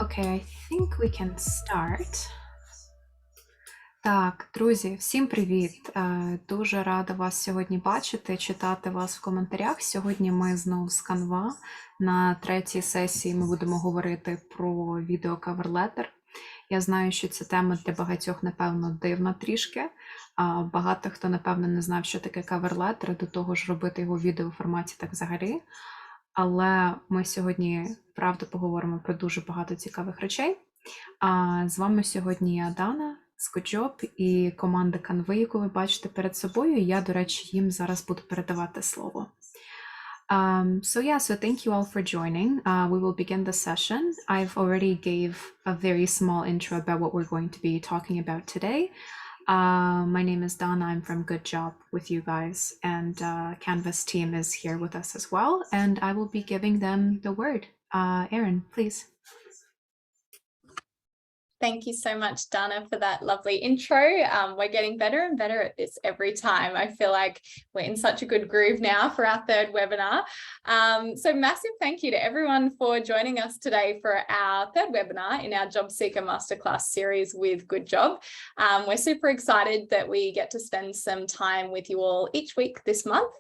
Okay, I think we can start. Так, друзі, всім привіт! Дуже рада вас сьогодні бачити, читати вас в коментарях. Сьогодні ми знову з Canva. На третій сесії ми будемо говорити про відео кавер летер. Я знаю, що ця тема для багатьох, напевно, дивна трішки. Багато хто, напевно, не знав, що таке кавер летер, до того ж робити його в відеоформаті так взагалі. Але ми сьогодні, правда, поговоримо про дуже багато цікавих речей. З вами сьогодні я, Дана, з goodjob і команда Canva, яку ви бачите перед собою. Я, до речі, їм зараз буду передавати слово. So thank you all for joining. We will begin the session. I've already gave a very small intro about what we're going to be talking about today. My name is Dana. I'm from goodjob with you guys, and Canva's team is here with us as well, and I will be giving them the word. Erin, please. Thank you so much, Dana, for that lovely intro. We're getting better and better at this every time. I feel like we're in such a good groove now for our third webinar. So massive thank you to everyone for joining us today for our third webinar in our Job Seeker Masterclass series with goodjob. We're super excited that we get to spend some time with you all each week this month.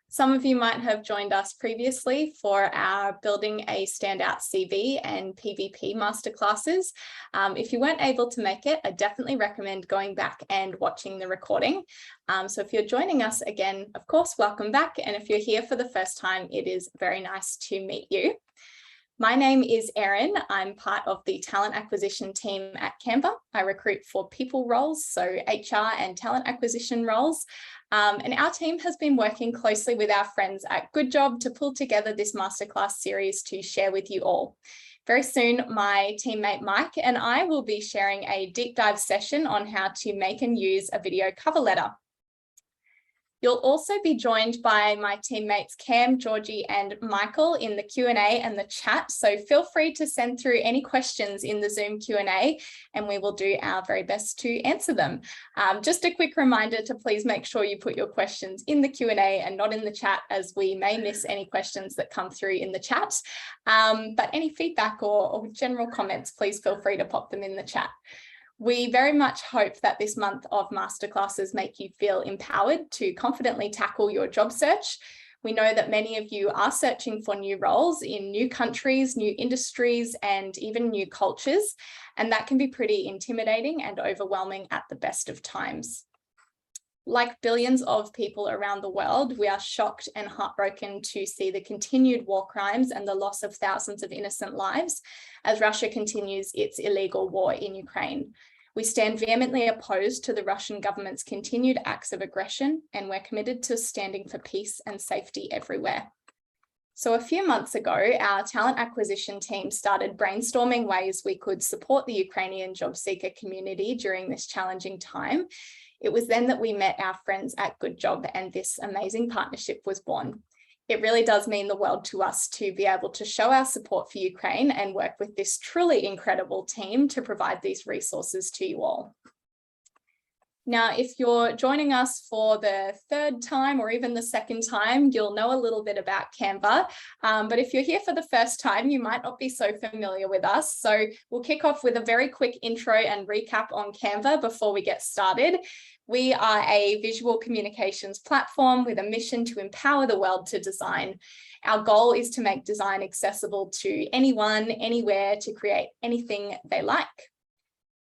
Some of you might have joined us previously for our Building a Standout CV and PVP masterclasses. If you weren't able to make it, I definitely recommend going back and watching the recording. So if you're joining us again, of course, welcome back. And if you're here for the first time, it is very nice to meet you. My name is Erin. I'm part of the talent acquisition team at Canva. I recruit for people roles, so HR and talent acquisition roles. And our team has been working closely with our friends at goodjob to pull together this masterclass series to share with you all. Very soon, my teammate Mike and I will be sharing a deep dive session on how to make and use a video cover letter. You'll also be joined by my teammates Cam, Georgie and Michael in the Q&A and the chat. So feel free to send through any questions in the Zoom Q&A and we will do our very best to answer them. Just a quick reminder to please make sure you put your questions in the Q&A and not in the chat, as we may miss any questions that come through in the chat. But any feedback or general comments, please feel free to pop them in the chat. We very much hope that this month of masterclasses make you feel empowered to confidently tackle your job search. We know that many of you are searching for new roles in new countries, new industries, and even new cultures, and that can be pretty intimidating and overwhelming at the best of times. Like billions of people around the world, we are shocked and heartbroken to see the continued war crimes and the loss of thousands of innocent lives as Russia continues its illegal war in Ukraine. We stand vehemently opposed to the Russian government's continued acts of aggression, and we're committed to standing for peace and safety everywhere. So a few months ago, our talent acquisition team started brainstorming ways we could support the Ukrainian job seeker community during this challenging time. It was then that we met our friends at goodjob and this amazing partnership was born. It really does mean the world to us to be able to show our support for Ukraine and work with this truly incredible team to provide these resources to you all. Now, if you're joining us for the third time or even the second time, you'll know a little bit about Canva. But if you're here for the first time, you might not be so familiar with us. So we'll kick off with a very quick intro and recap on Canva before we get started. We are a visual communications platform with a mission to empower the world to design. Our goal is to make design accessible to anyone, anywhere, to create anything they like.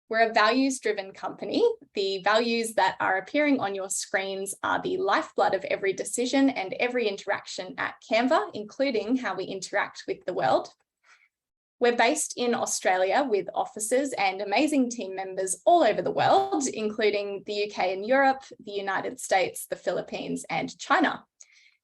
We're a values-driven company. The values that are appearing on your screens are the lifeblood of every decision and every interaction at Canva, including how we interact with the world. We're based in Australia with offices and amazing team members all over the world, including the UK and Europe, the United States, the Philippines, and China.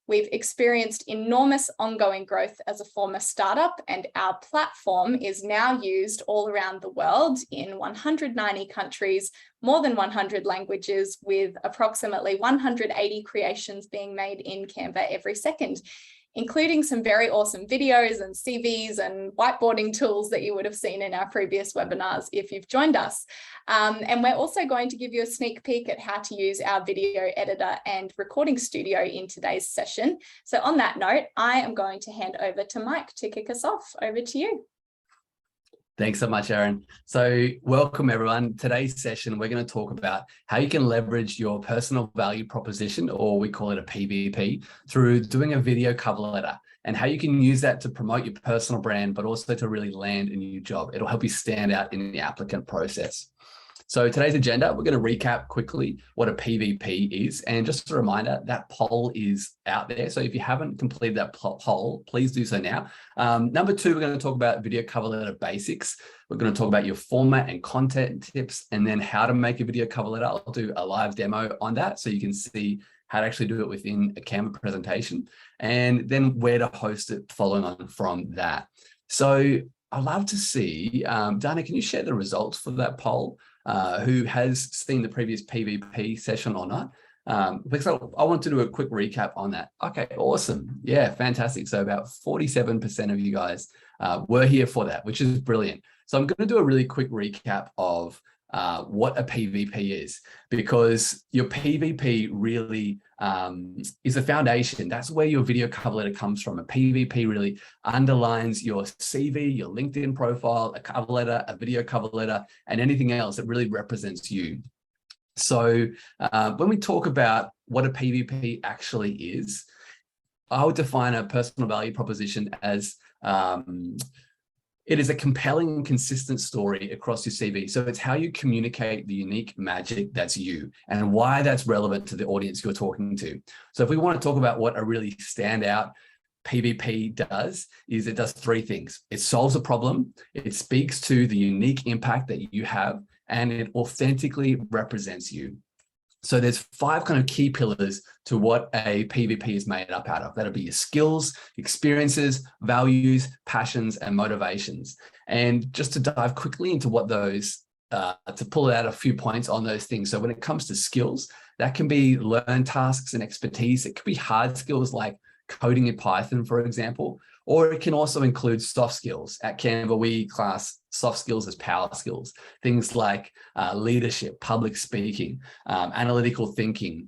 We've experienced enormous ongoing growth as a former startup, and our platform is now used all around the world in 190 countries, more than 100 languages, with approximately 180 creations being made in Canva every second, including some very awesome videos and CVs and whiteboarding tools that you would have seen in our previous webinars if you've joined us. And we're also going to give you a sneak peek at how to use our video editor and recording studio in today's session. So on that note, I am going to hand over to Mike to kick us off. Over to you. Thanks so much, Aaron. So welcome, everyone. Today's session, we're going to talk about how you can leverage your personal value proposition, or we call it a PVP, through doing a video cover letter, and how you can use that to promote your personal brand, but also to really land a new job. It'll help you stand out in the applicant process. So today's agenda, we're going to recap quickly what a PVP is. And just a reminder, that poll is out there. So if you haven't completed that poll, please do so now. Number two, we're going to talk about video cover letter basics. We're going to talk about your format and content tips, and then how to make a video cover letter. I'll do a live demo on that so you can see how to actually do it within a Canva presentation, and then where to host it following on from that. So I'd love to see, Dana, can you share the results for that poll? Who has seen the previous PVP session or not? Because I want to do a quick recap on that. Okay, awesome. Yeah, fantastic. So about 47% of you guys were here for that, which is brilliant. So I'm going to do a really quick recap of what a PVP is, because your PVP really is a foundation. That's where your video cover letter comes from. A PVP really underlines your CV, your LinkedIn profile, a cover letter, a video cover letter, and anything else that really represents you. So when we talk about what a PVP actually is, I would define a personal value proposition as it is a compelling and consistent story across your CV. So it's how you communicate the unique magic that's you and why that's relevant to the audience you're talking to. So if we want to talk about what a really standout PVP does, is it does three things. It solves a problem, it speaks to the unique impact that you have, and it authentically represents you. So there's five kind of key pillars to what a PVP is made up out of. That'll be your skills, experiences, values, passions, and motivations. And just to dive quickly into what those, to pull out a few points on those things. So when it comes to skills, that can be learned tasks and expertise. It could be hard skills like coding in Python, for example, or it can also include soft skills. At Canva, we class soft skills as power skills, things like leadership, public speaking, analytical thinking,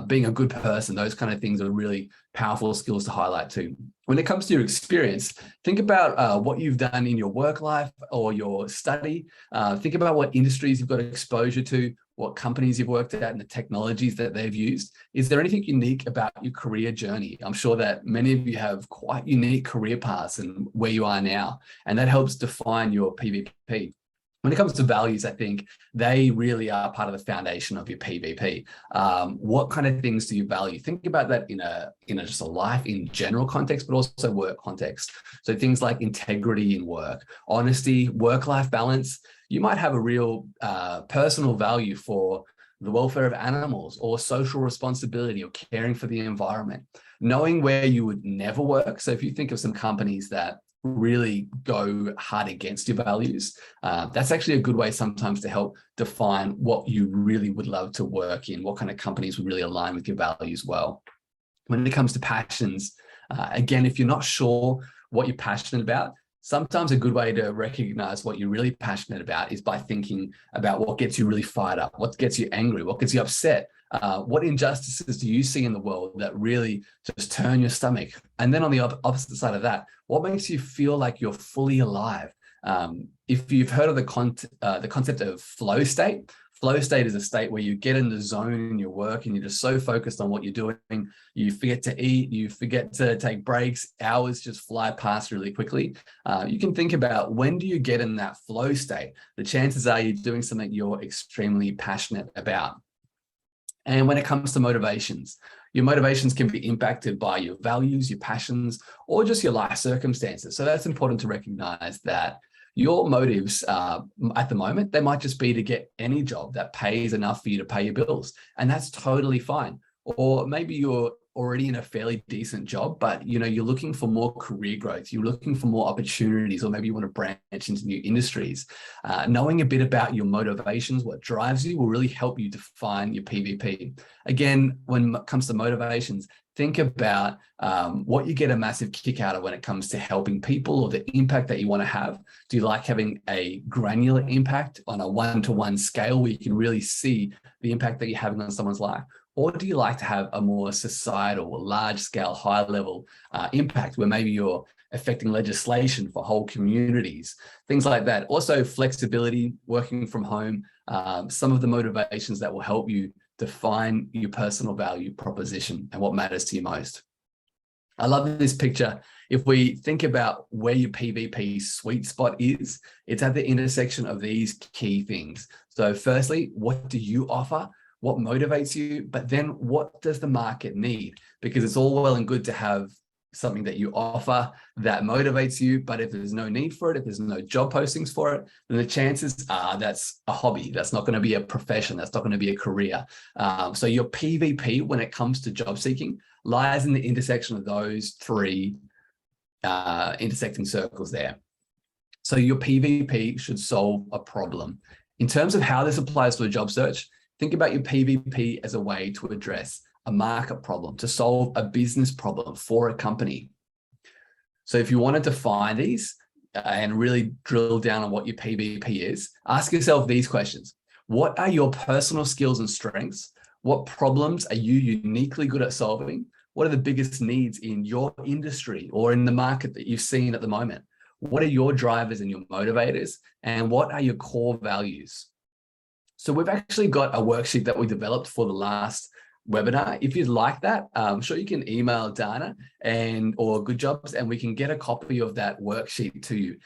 being a good person. Those kind of things are really powerful skills to highlight too. When it comes to your experience, think about what you've done in your work life or your study. Think about what industries you've got exposure to, what companies you've worked at, and the technologies that they've used. Is there anything unique about your career journey? I'm sure that many of you have quite unique career paths and where you are now, and that helps define your PVP. When it comes to values, I think they really are part of the foundation of your PVP. What kind of things do you value? Think about that in a just a life in general context, but also work context. So things like integrity in work, honesty, work-life balance. You might have a real personal value for the welfare of animals, or social responsibility, or caring for the environment. Knowing where you would never work. So if you think of some companies that really go hard against your values, that's actually a good way sometimes to help define what you really would love to work in, what kind of companies would really align with your values well. When it comes to passions, again, if you're not sure what you're passionate about, sometimes a good way to recognize what you're really passionate about is by thinking about what gets you really fired up, what gets you angry, what gets you upset. What injustices do you see in the world that really just turn your stomach? And then on the opposite side of that, what makes you feel like you're fully alive? If you've heard of the concept of flow state is a state where you get in the zone in your work and you're just so focused on what you're doing. You forget to eat, you forget to take breaks, hours just fly past really quickly. You can think about, when do you get in that flow state? The chances are you're doing something you're extremely passionate about. And when it comes to motivations, your motivations can be impacted by your values, your passions, or just your life circumstances. So that's important to recognize that your motives at the moment, they might just be to get any job that pays enough for you to pay your bills. And that's totally fine. Or maybe you're already in a fairly decent job, but you're looking for more career growth, you're looking for more opportunities, or maybe you want to branch into new industries. Knowing a bit about your motivations, what drives you, will really help you define your PVP. Again, when it comes to motivations, think about what you get a massive kick out of when it comes to helping people, or the impact that you want to have. Do you like having a granular impact on a one-to-one scale where you can really see the impact that you're having on someone's life? Or do you like to have a more societal, large-scale, high-level impact where maybe you're affecting legislation for whole communities, things like that. Also flexibility, working from home, some of the motivations that will help you define your personal value proposition and what matters to you most. I love this picture. If we think about where your PVP sweet spot is, it's at the intersection of these key things. So firstly, what do you offer? What motivates you? But then what does the market need? Because it's all well and good to have something that you offer that motivates you, but if there's no need for it, if there's no job postings for it, then the chances are that's a hobby. That's not going to be a profession. That's not going to be a career. So your PVP, when it comes to job seeking, lies in the intersection of those three intersecting circles there. So your PVP should solve a problem. In terms of how this applies to a job search, think about your PVP as a way to address a market problem, to solve a business problem for a company. So if you want to define these and really drill down on what your PVP is, ask yourself these questions. What are your personal skills and strengths? What problems are you uniquely good at solving? What are the biggest needs in your industry or in the market that you've seen at the moment? What are your drivers and your motivators? And what are your core values? So we've actually got a worksheet that we developed for the last webinar. If you'd like that, I'm sure you can email Dana or Good Jobs, and we can get a copy of that worksheet to you.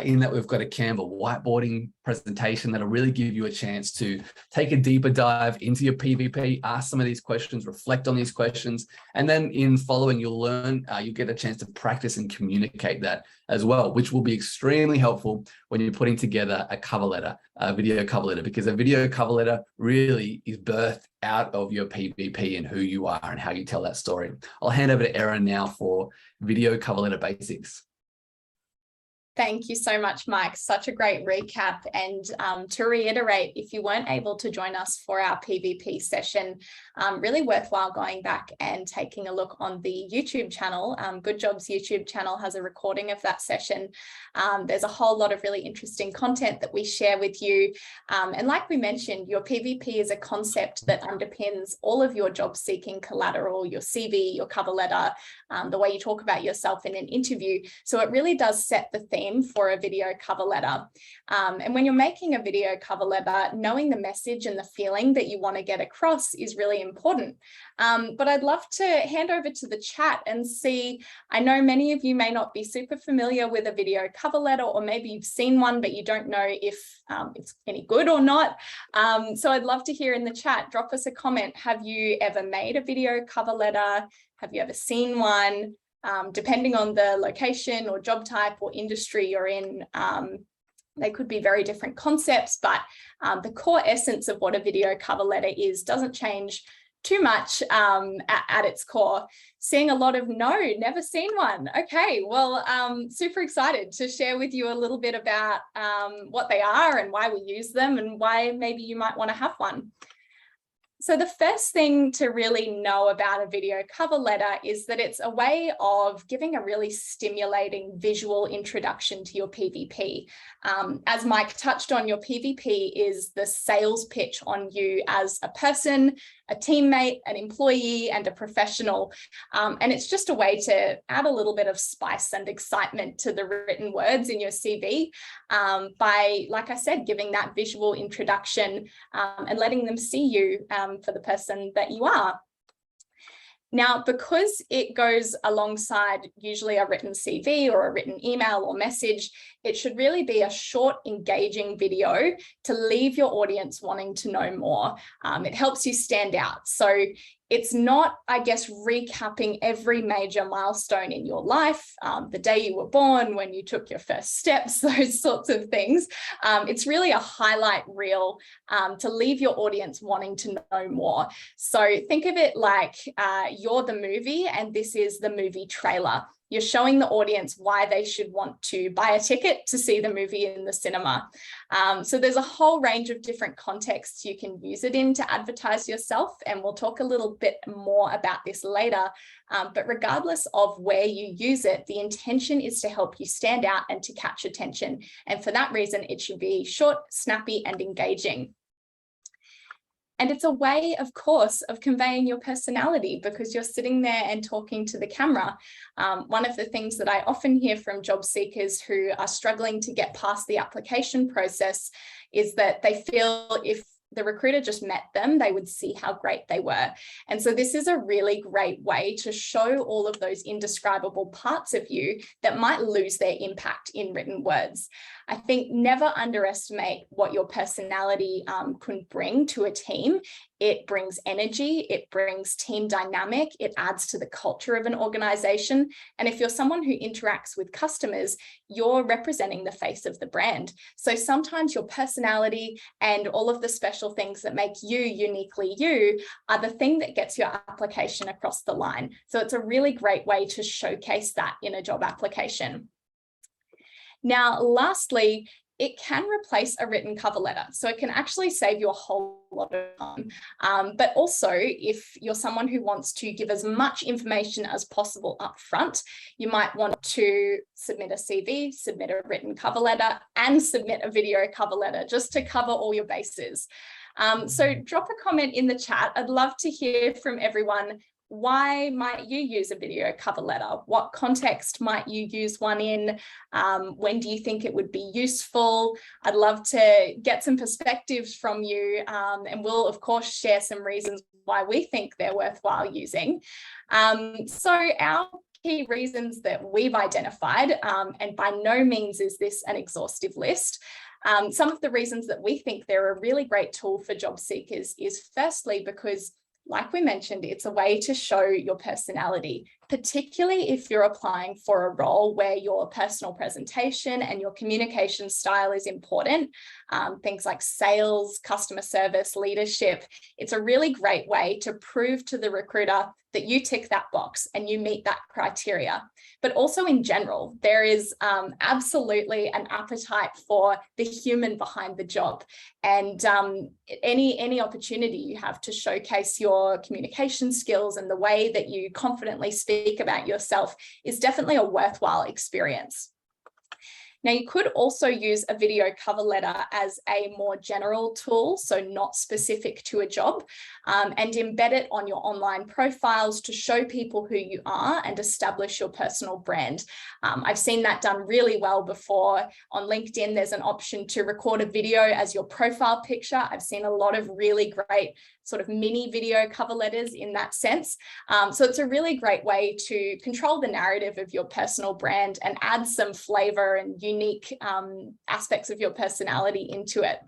In that we've got a Canva whiteboarding presentation that'll really give you a chance to take a deeper dive into your PVP, ask some of these questions, reflect on these questions, and then in following, you'll learn, you get a chance to practice and communicate that as well, which will be extremely helpful when you're putting together a cover letter, a video cover letter, because a video cover letter really is birthed out of your PVP and who you are and how you tell that story. I'll hand over to Erin now for video cover letter basics. Thank you so much, Mike. Such a great recap. And to reiterate, if you weren't able to join us for our PVP session, really worthwhile going back and taking a look on the YouTube channel. Good Jobs YouTube channel has a recording of that session. There's a whole lot of really interesting content that we share with you. And like we mentioned, your PVP is a concept that underpins all of your job seeking collateral, your CV, your cover letter, the way you talk about yourself in an interview. So it really does set the theme for a video cover letter. And when you're making a video cover letter, knowing the message and the feeling that you want to get across is really important. But I'd love to hand over to the chat and see, I know many of you may not be super familiar with a video cover letter, or maybe you've seen one, but you don't know if it's any good or not. So I'd love to hear in the chat, drop us a comment. Have you ever made a video cover letter? Have you ever seen one? Depending on the location or job type or industry you're in, they could be very different concepts, but the core essence of what a video cover letter is doesn't change too much at its core. Seeing a lot of no, never seen one. Okay, well, super excited to share with you a little bit about what they are and why we use them and why maybe you might want to have one. So the first thing to really know about a video cover letter is that it's a way of giving a really stimulating visual introduction to your PVP. As Mike touched on, your PVP is the sales pitch on you as a person, a teammate, an employee, and a professional. And it's just a way to add a little bit of spice and excitement to the written words in your CV by, like I said, giving that visual introduction and letting them see you for the person that you are. Now, because it goes alongside usually a written CV or a written email or message, it should really be a short, engaging video to leave your audience wanting to know more. It helps you stand out. So it's not, I guess, recapping every major milestone in your life, the day you were born, when you took your first steps, those sorts of things. It's really a highlight reel to leave your audience wanting to know more. So think of it like you're the movie and this is the movie trailer. You're showing the audience why they should want to buy a ticket to see the movie in the cinema. So there's a whole range of different contexts you can use it in to advertise yourself. And we'll talk a little bit more about this later. But regardless of where you use it, the intention is to help you stand out and to catch attention. And for that reason, it should be short, snappy, and engaging. And it's a way, of course, of conveying your personality because you're sitting there and talking to the camera. One of the things that I often hear from job seekers who are struggling to get past the application process is that they feel if the recruiter just met them, they would see how great they were. And so this is a really great way to show all of those indescribable parts of you that might lose their impact in written words. I think never underestimate what your personality can bring to a team. It brings energy, it brings team dynamic, it adds to the culture of an organization. And if you're someone who interacts with customers, you're representing the face of the brand. So sometimes your personality and all of the special things that make you uniquely you are the thing that gets your application across the line. So it's a really great way to showcase that in a job application. Now, lastly, it can replace a written cover letter. So it can actually save you a whole lot of time. But also, if you're someone who wants to give as much information as possible up front, you might want to submit a CV, submit a written cover letter, and submit a video cover letter just to cover all your bases. So drop a comment in the chat. I'd love to hear from everyone. Why might you use a video cover letter? What context might you use one in? When do you think it would be useful? I'd love to get some perspectives from you, and we'll of course share some reasons why we think they're worthwhile using. So our key reasons that we've identified, and by no means is this an exhaustive list. Some of the reasons that we think they're a really great tool for job seekers is firstly because, like we mentioned, it's a way to show your personality, particularly if you're applying for a role where your personal presentation and your communication style is important. Things like sales, customer service, leadership. It's a really great way to prove to the recruiter that you tick that box and you meet that criteria. But also in general, there is absolutely an appetite for the human behind the job. And any opportunity you have to showcase your communication skills and the way that you confidently speak about yourself is definitely a worthwhile experience. Now, you could also use a video cover letter as a more general tool, so not specific to a job, and embed it on your online profiles to show people who you are and establish your personal brand. I've seen that done really well before. On LinkedIn, there's an option to record a video as your profile picture. I've seen a lot of really great sort of mini video cover letters in that sense. So it's a really great way to control the narrative of your personal brand and add some flavor and unique aspects of your personality into it.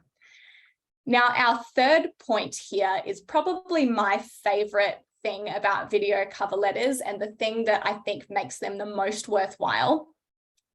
Now, our third point here is probably my favorite thing about video cover letters, and the thing that I think makes them the most worthwhile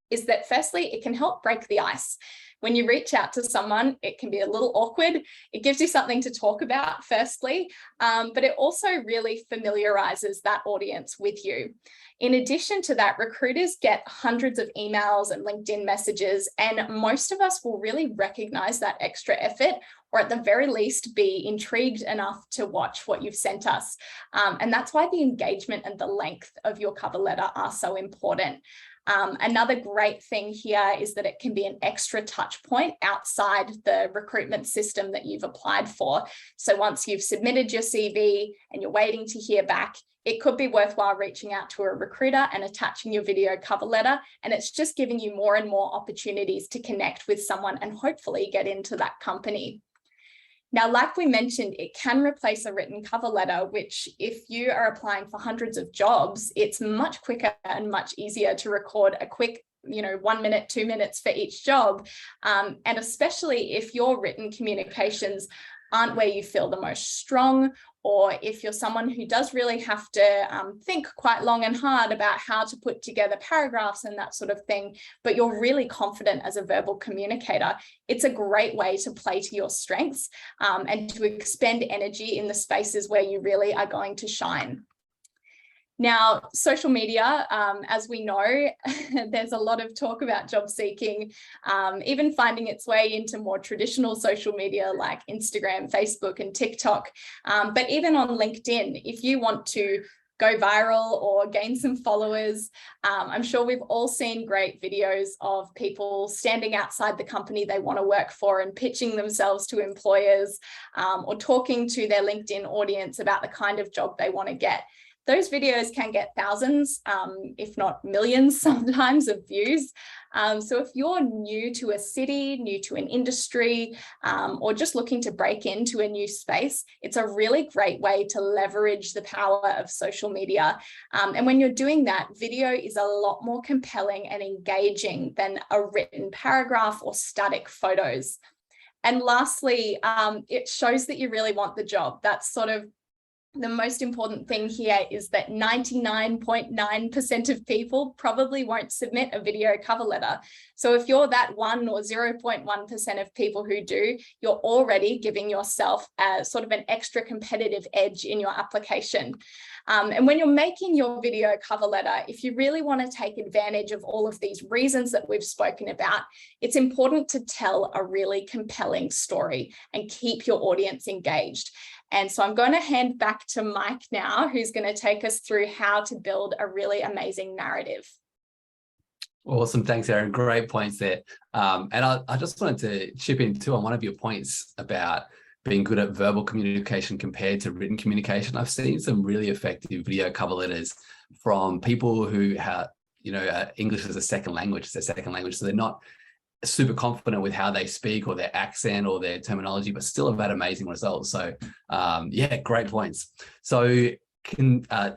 is that firstly, it can help break the ice. When you reach out to someone, it can be a little awkward. It gives you something to talk about, firstly, but it also really familiarizes that audience with you. In addition to that, recruiters get hundreds of emails and LinkedIn messages, and most of us will really recognize that extra effort, or at the very least be intrigued enough to watch what you've sent us. And that's why the engagement and the length of your cover letter are so important. Another great thing here is that it can be an extra touch point outside the recruitment system that you've applied for. So once you've submitted your CV and you're waiting to hear back, it could be worthwhile reaching out to a recruiter and attaching your video cover letter. And it's just giving you more and more opportunities to connect with someone and hopefully get into that company. Now, like we mentioned, it can replace a written cover letter, which if you are applying for hundreds of jobs, it's much quicker and much easier to record a quick 1 minute, 2 minutes for each job. And especially if your written communications aren't where you feel the most strong, or if you're someone who does really have to think quite long and hard about how to put together paragraphs and that sort of thing, but you're really confident as a verbal communicator, it's a great way to play to your strengths and to expend energy in the spaces where you really are going to shine. Now, social media, as we know, there's a lot of talk about job seeking, even finding its way into more traditional social media like Instagram, Facebook, and TikTok. But even on LinkedIn, if you want to go viral or gain some followers. I'm sure we've all seen great videos of people standing outside the company they want to work for and pitching themselves to employers, or talking to their LinkedIn audience about the kind of job they want to get. Those videos can get thousands, if not millions sometimes, of views. So if you're new to a city, new to an industry, or just looking to break into a new space, it's a really great way to leverage the power of social media. And when you're doing that, video is a lot more compelling and engaging than a written paragraph or static photos. And lastly, it shows that you really want the job. That's sort of the most important thing here, is that 99.9% of people probably won't submit a video cover letter. So if you're that 1 or 0.1% of people who do, you're already giving yourself a sort of an extra competitive edge in your application. And when you're making your video cover letter, if you really want to take advantage of all of these reasons that we've spoken about, it's important to tell a really compelling story and keep your audience engaged. And so I'm going to hand back to Mike now, who's going to take us through how to build a really amazing narrative. Awesome. Thanks, Erin. Great points there. And I just wanted to chip in too on one of your points about being good at verbal communication compared to written communication. I've seen some really effective video cover letters from people who have, English as a second language, it's their second language. So they're not super confident with how they speak or their accent or their terminology, but still have had amazing results. So yeah, great points. So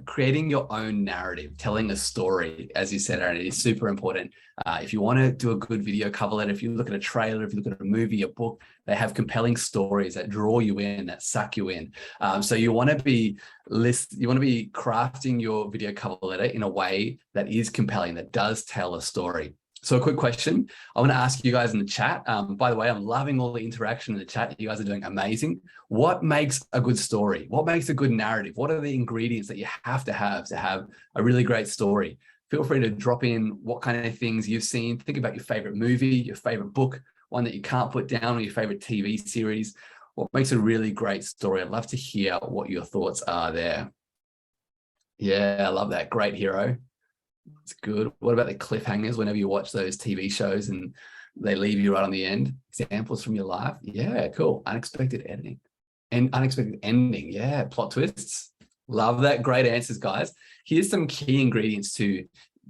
creating your own narrative, telling a story, as you said, Aaron, it is super important. If you want to do a good video cover letter, if you look at a trailer, if you look at a movie, a book, they have compelling stories that draw you in, that suck you in. So you want to be crafting your video cover letter in a way that is compelling, that does tell a story. So a quick question I want to ask you guys in the chat. By the way, I'm loving all the interaction in the chat. You guys are doing amazing. What makes a good story? What makes a good narrative? What are the ingredients that you have to have a really great story? Feel free to drop in what kind of things you've seen. Think about your favorite movie, your favorite book, one that you can't put down, or your favorite TV series. What makes a really great story? I'd love to hear what your thoughts are there. Yeah, I love that. Great hero. It's good. What about the cliffhangers whenever you watch those TV shows and they leave you right on the end? Examples from your life? Yeah, cool. Unexpected editing and unexpected ending. Yeah, plot twists. Love that. Great answers, guys. Here's some key ingredients to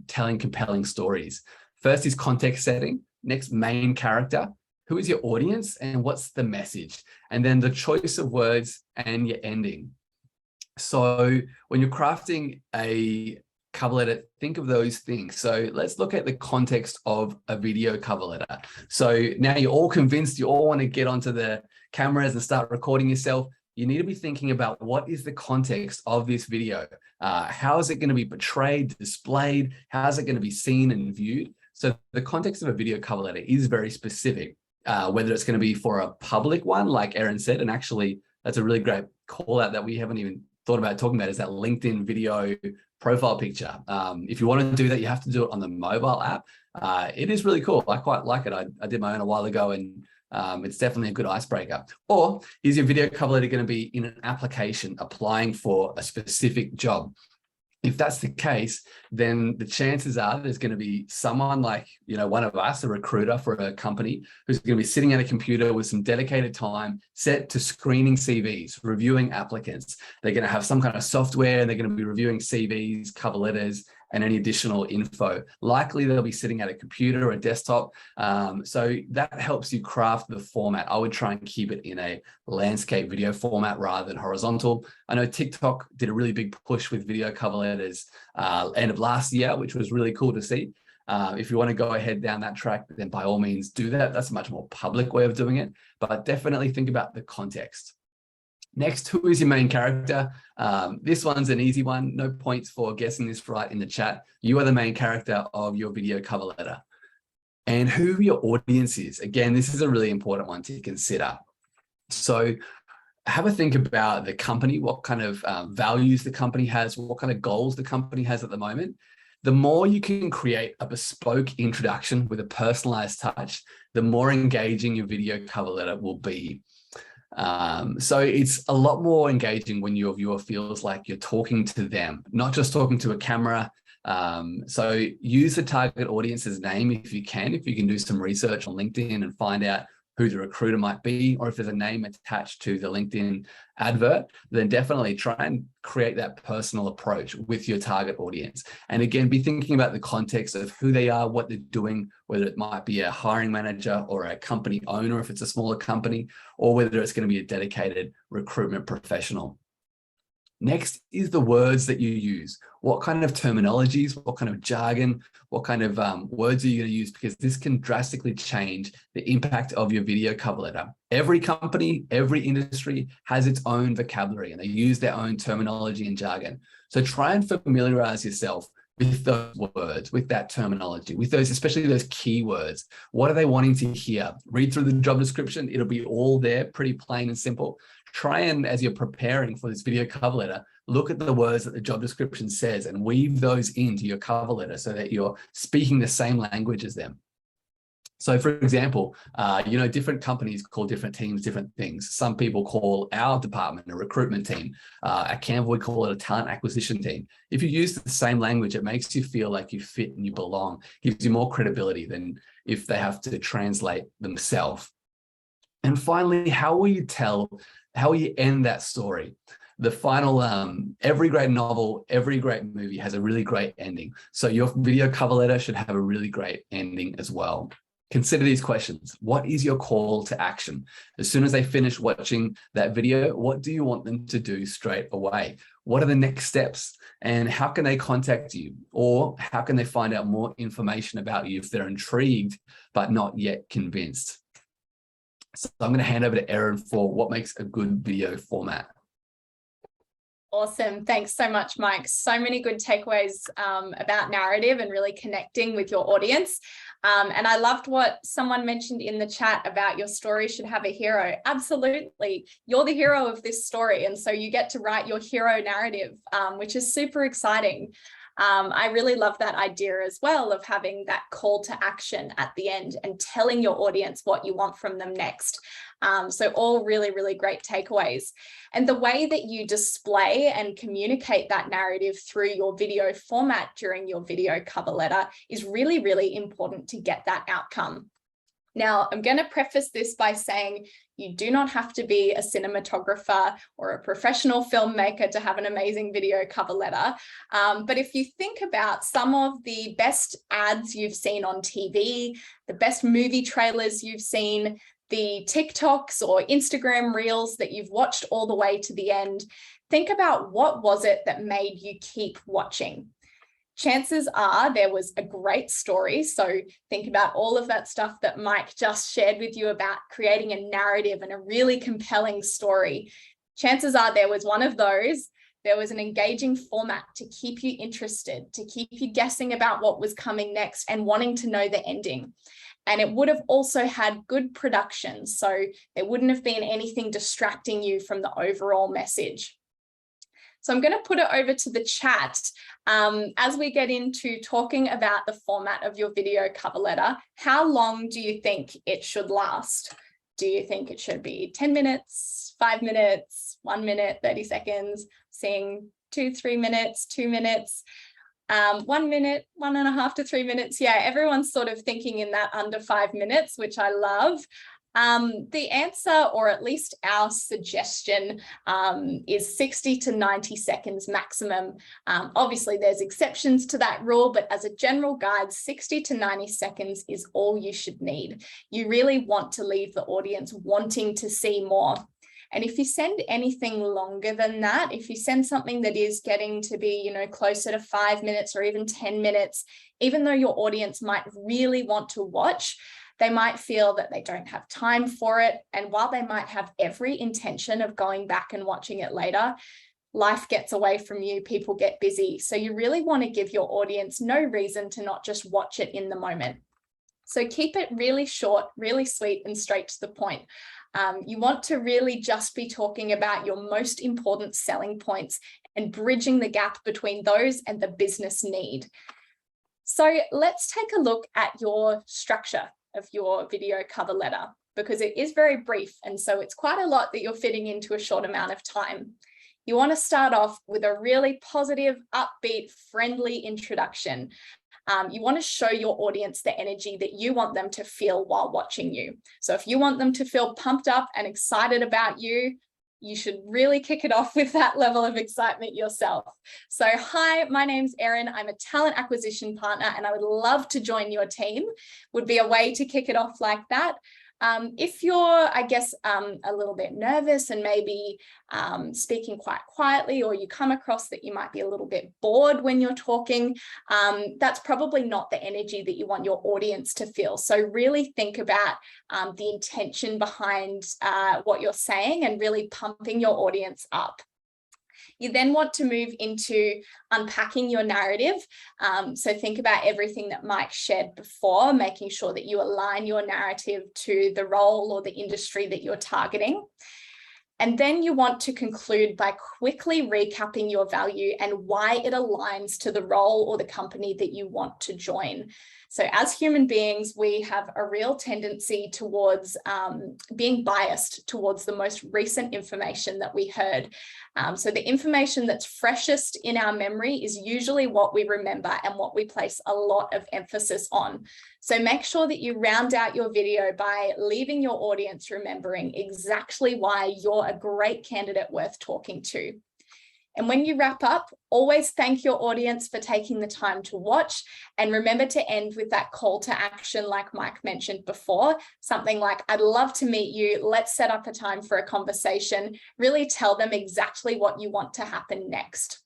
telling compelling stories. First is context setting. Next, main character. Who is your audience and what's the message? And then the choice of words and your ending. So when you're crafting a cover letter, think of those things. So let's look at the context of a video cover letter. So now you're all convinced, you all want to get onto the cameras and start recording yourself. You need to be thinking about what is the context of this video? How is it going to be portrayed, displayed? How is it going to be seen and viewed? So the context of a video cover letter is very specific, whether it's going to be for a public one, like Erin said, and actually that's a really great call out that we haven't even thought about talking about, is that LinkedIn video profile picture. If you want to do that, you have to do it on the mobile app. It is really cool. I quite like it. I did my own a while ago, and it's definitely a good icebreaker. Or is your video cover letter going to be in an application applying for a specific job? If that's the case, then the chances are there's going to be someone like, one of us, a recruiter for a company, who's going to be sitting at a computer with some dedicated time set to screening CVs, reviewing applicants. They're going to have some kind of software and they're going to be reviewing CVs, cover letters, and any additional info. Likely they'll be sitting at a computer or a desktop. So that helps you craft the format. I would try and keep it in a landscape video format rather than horizontal. I know TikTok did a really big push with video cover letters end of last year, which was really cool to see. If you want to go ahead down that track, then by all means do that. That's a much more public way of doing it, but definitely think about the context. Next, who is your main character? This one's an easy one. No points for guessing this right in the chat. You are the main character of your video cover letter. And who your audience is. Again, this is a really important one to consider. So have a think about the company, what kind of values the company has, what kind of goals the company has at the moment. The more you can create a bespoke introduction with a personalized touch, the more engaging your video cover letter will be. So it's a lot more engaging when your viewer feels like you're talking to them, not just talking to a camera. So use the target audience's name if you can do some research on LinkedIn and find out who the recruiter might be, or if there's a name attached to the LinkedIn advert, then definitely try and create that personal approach with your target audience. And again, be thinking about the context of who they are, what they're doing, whether it might be a hiring manager or a company owner if it's a smaller company, or whether it's going to be a dedicated recruitment professional. Next is the words that you use. What kind of terminologies, what kind of jargon, what kind of words are you going to use? Because this can drastically change the impact of your video cover letter. Every company, every industry has its own vocabulary and they use their own terminology and jargon. So try and familiarize yourself with those words, with that terminology, with those, especially those keywords. What are they wanting to hear? Read through the job description. It'll be all there, pretty plain and simple. Try and, as you're preparing for this video cover letter, look at the words that the job description says and weave those into your cover letter so that you're speaking the same language as them. So for example, different companies call different teams different things. Some people call our department a recruitment team. At Canva, we call it a talent acquisition team. If you use the same language, it makes you feel like you fit and you belong, gives you more credibility than if they have to translate themselves. And finally, how will you end that story? The final, every great novel, every great movie has a really great ending. So your video cover letter should have a really great ending as well. Consider these questions. What is your call to action? As soon as they finish watching that video, what do you want them to do straight away? What are the next steps? And how can they contact you? Or how can they find out more information about you if they're intrigued, but not yet convinced? So I'm going to hand over to Erin for what makes a good video format. Awesome. Thanks so much, Mike. So many good takeaways about narrative and really connecting with your audience. And I loved what someone mentioned in the chat about your story should have a hero. Absolutely. You're the hero of this story. And so you get to write your hero narrative, which is super exciting. I really love that idea as well of having that call to action at the end and telling your audience what you want from them next. So all really, really great takeaways. And the way that you display and communicate that narrative through your video format during your video cover letter is really, really important to get that outcome. Now, I'm going to preface this by saying you do not have to be a cinematographer or a professional filmmaker to have an amazing video cover letter. But if you think about some of the best ads you've seen on TV, the best movie trailers you've seen, the TikToks or Instagram reels that you've watched all the way to the end, think about what was it that made you keep watching. Chances are there was a great story. So think about all of that stuff that Mike just shared with you about creating a narrative and a really compelling story. Chances are there was one of those. There was an engaging format to keep you interested, to keep you guessing about what was coming next and wanting to know the ending. And it would have also had good production. So there wouldn't have been anything distracting you from the overall message. So I'm going to put it over to the chat as we get into talking about the format of your video cover letter. How long do you think it should last? Do you think it should be 10 minutes, 5 minutes, 1 minute, 30 seconds, seeing 2-3 minutes, 2 minutes, 1 minute, 1.5 to 3 minutes? Yeah, everyone's sort of thinking in that under 5 minutes, which I love. The answer, or at least our suggestion, is 60 to 90 seconds maximum. Obviously, there's exceptions to that rule, but as a general guide, 60 to 90 seconds is all you should need. You really want to leave the audience wanting to see more. And if you send anything longer than that, if you send something that is getting to be, closer to 5 minutes or even 10 minutes, even though your audience might really want to watch, they might feel that they don't have time for it. And while they might have every intention of going back and watching it later, life gets away from you, people get busy. So you really want to give your audience no reason to not just watch it in the moment. So keep it really short, really sweet, and straight to the point. You want to really just be talking about your most important selling points and bridging the gap between those and the business need. So let's take a look at your structure of your video cover letter, because it is very brief. And so it's quite a lot that you're fitting into a short amount of time. You want to start off with a really positive, upbeat, friendly introduction. You want to show your audience the energy that you want them to feel while watching you. So if you want them to feel pumped up and excited about you, you should really kick it off with that level of excitement yourself. So, hi, my name's Erin. I'm a talent acquisition partner and I would love to join your team, would be a way to kick it off like that. If you're, I guess, a little bit nervous and maybe speaking quite quietly, or you come across that you might be a little bit bored when you're talking, that's probably not the energy that you want your audience to feel. So really think about the intention behind what you're saying and really pumping your audience up. You then want to move into unpacking your narrative. So think about everything that Mike shared before, making sure that you align your narrative to the role or the industry that you're targeting. And then you want to conclude by quickly recapping your value and why it aligns to the role or the company that you want to join. So as human beings, we have a real tendency towards being biased towards the most recent information that we heard. So the information that's freshest in our memory is usually what we remember and what we place a lot of emphasis on. So make sure that you round out your video by leaving your audience remembering exactly why you're a great candidate worth talking to. And when you wrap up, always thank your audience for taking the time to watch. And remember to end with that call to action, like Mike mentioned before, something like, I'd love to meet you. Let's set up a time for a conversation. Really tell them exactly what you want to happen next.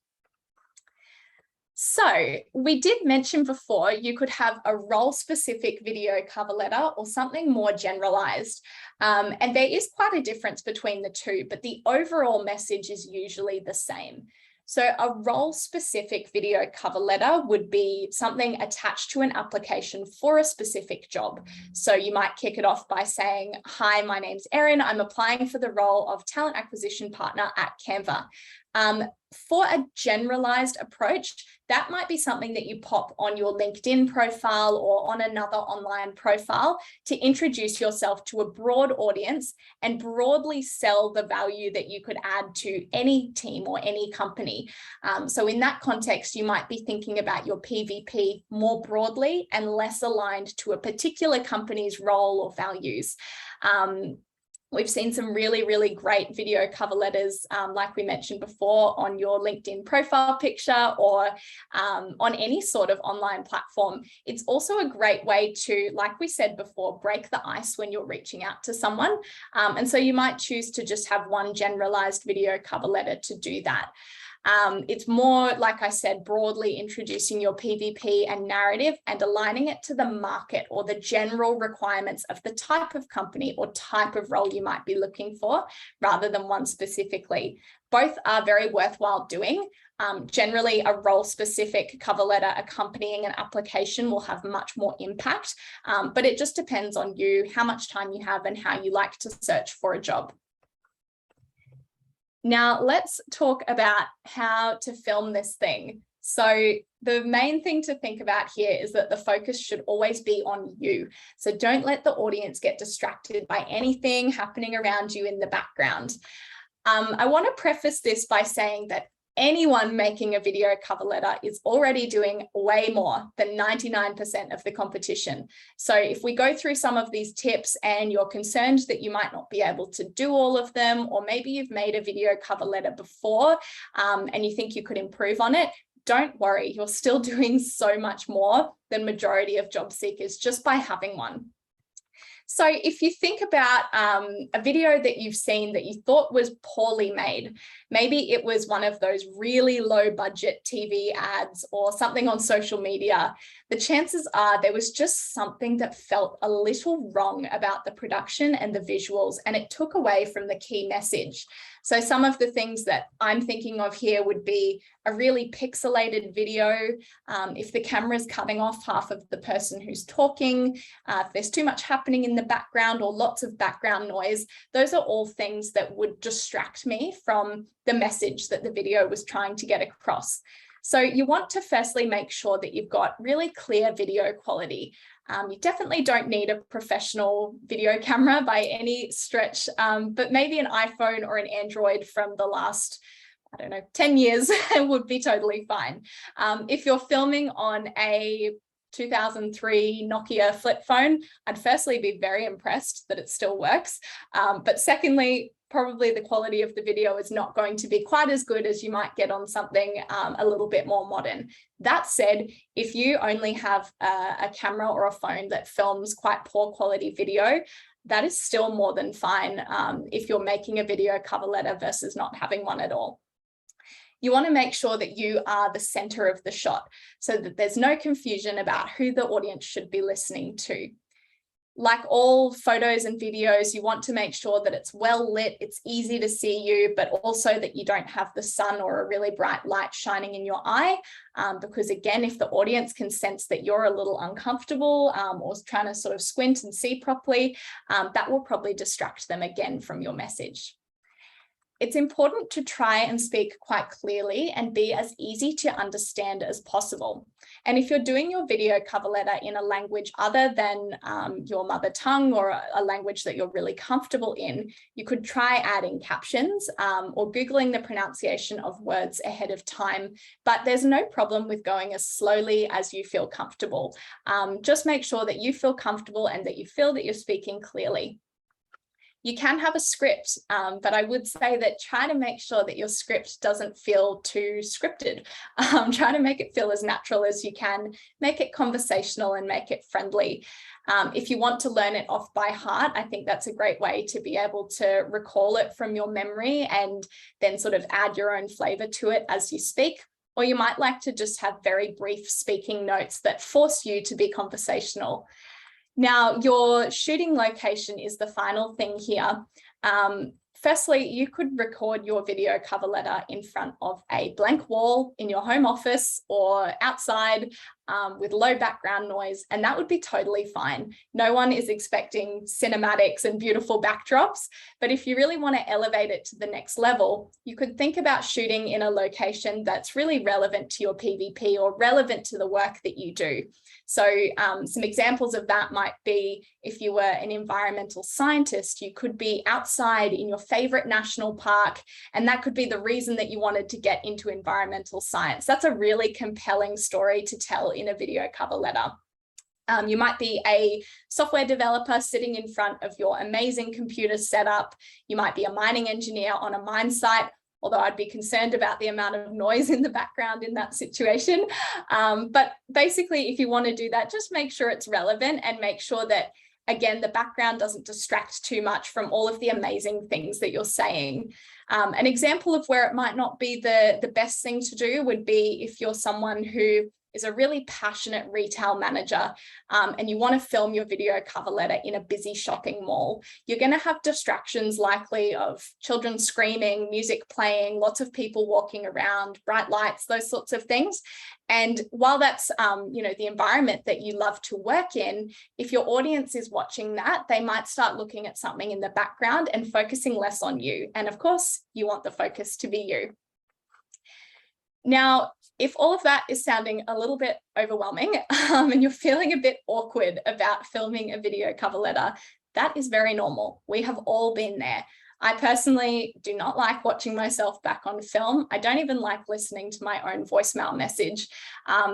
So we did mention before, you could have a role-specific video cover letter or something more generalized. And there is quite a difference between the two, but the overall message is usually the same. So a role-specific video cover letter would be something attached to an application for a specific job. So you might kick it off by saying, hi, my name's Erin. I'm applying for the role of talent acquisition partner at Canva. For a generalized approach, that might be something that you pop on your LinkedIn profile or on another online profile to introduce yourself to a broad audience and broadly sell the value that you could add to any team or any company. So in that context, you might be thinking about your PVP more broadly and less aligned to a particular company's role or values. We've seen some really, really great video cover letters, like we mentioned before, on your LinkedIn profile picture or on any sort of online platform. It's also a great way to, like we said before, break the ice when you're reaching out to someone. And so you might choose to just have one generalized video cover letter to do that. It's more, like I said, broadly introducing your PVP and narrative and aligning it to the market or the general requirements of the type of company or type of role you might be looking for, rather than one specifically. Both are very worthwhile doing. Generally, a role-specific cover letter accompanying an application will have much more impact, but it just depends on you, how much time you have, and how you like to search for a job. Now let's talk about how to film this thing. So the main thing to think about here is that the focus should always be on you. So don't let the audience get distracted by anything happening around you in the background. I want to preface this by saying that anyone making a video cover letter is already doing way more than 99% of the competition. So if we go through some of these tips and you're concerned that you might not be able to do all of them, or maybe you've made a video cover letter before and you think you could improve on it, don't worry, you're still doing so much more than majority of job seekers just by having one. So if you think about a video that you've seen that you thought was poorly made, maybe it was one of those really low budget TV ads or something on social media, the chances are there was just something that felt a little wrong about the production and the visuals, and it took away from the key message. So some of the things that I'm thinking of here would be a really pixelated video, if the camera's cutting off half of the person who's talking, if there's too much happening in the background or lots of background noise, those are all things that would distract me from the message that the video was trying to get across. So you want to firstly make sure that you've got really clear video quality. You definitely don't need a professional video camera by any stretch, but maybe an iPhone or an Android from the last, I don't know, 10 years would be totally fine. If you're filming on a 2003 Nokia flip phone, I'd firstly be very impressed that it still works. But secondly, probably the quality of the video is not going to be quite as good as you might get on something a little bit more modern. That said, if you only have a camera or a phone that films quite poor quality video, that is still more than fine if you're making a video cover letter versus not having one at all. You want to make sure that you are the center of the shot so that there's no confusion about who the audience should be listening to. Like all photos and videos, you want to make sure that it's well lit, it's easy to see you, but also that you don't have the sun or a really bright light shining in your eye. Because again, if the audience can sense that you're a little uncomfortable or trying to sort of squint and see properly, that will probably distract them again from your message. It's important to try and speak quite clearly and be as easy to understand as possible. And if you're doing your video cover letter in a language other than your mother tongue or a language that you're really comfortable in, you could try adding captions or Googling the pronunciation of words ahead of time. But there's no problem with going as slowly as you feel comfortable. Just make sure that you feel comfortable and that you feel that you're speaking clearly. You can have a script, but I would say that try to make sure that your script doesn't feel too scripted. Try to make it feel as natural as you can, make it conversational and make it friendly. If you want to learn it off by heart, I think that's a great way to be able to recall it from your memory and then sort of add your own flavor to it as you speak. Or you might like to just have very brief speaking notes that force you to be conversational. Now, your shooting location is the final thing here. Firstly, you could record your video cover letter in front of a blank wall in your home office or outside with low background noise, and that would be totally fine. No one is expecting cinematics and beautiful backdrops, but if you really want to elevate it to the next level, you could think about shooting in a location that's really relevant to your PVP or relevant to the work that you do. So some examples of that might be if you were an environmental scientist, you could be outside in your favorite national park, and that could be the reason that you wanted to get into environmental science. That's a really compelling story to tell in a video cover letter. You might be a software developer sitting in front of your amazing computer setup. You might be a mining engineer on a mine site, although I'd be concerned about the amount of noise in the background in that situation. But basically, if you want to do that, just make sure it's relevant and make sure that, again, the background doesn't distract too much from all of the amazing things that you're saying. An example of where it might not be the best thing to do would be if you're someone who is a really passionate retail manager and you want to film your video cover letter in a busy shopping mall. You're going to have distractions likely of children screaming, music playing, lots of people walking around, bright lights, those sorts of things. And while that's the environment that you love to work in, if your audience is watching that, they might start looking at something in the background and focusing less on you. And of course, you want the focus to be you. Now, if all of that is sounding a little bit overwhelming and you're feeling a bit awkward about filming a video cover letter, that is very normal. We have all been there. I personally do not like watching myself back on film. I don't even like listening to my own voicemail message,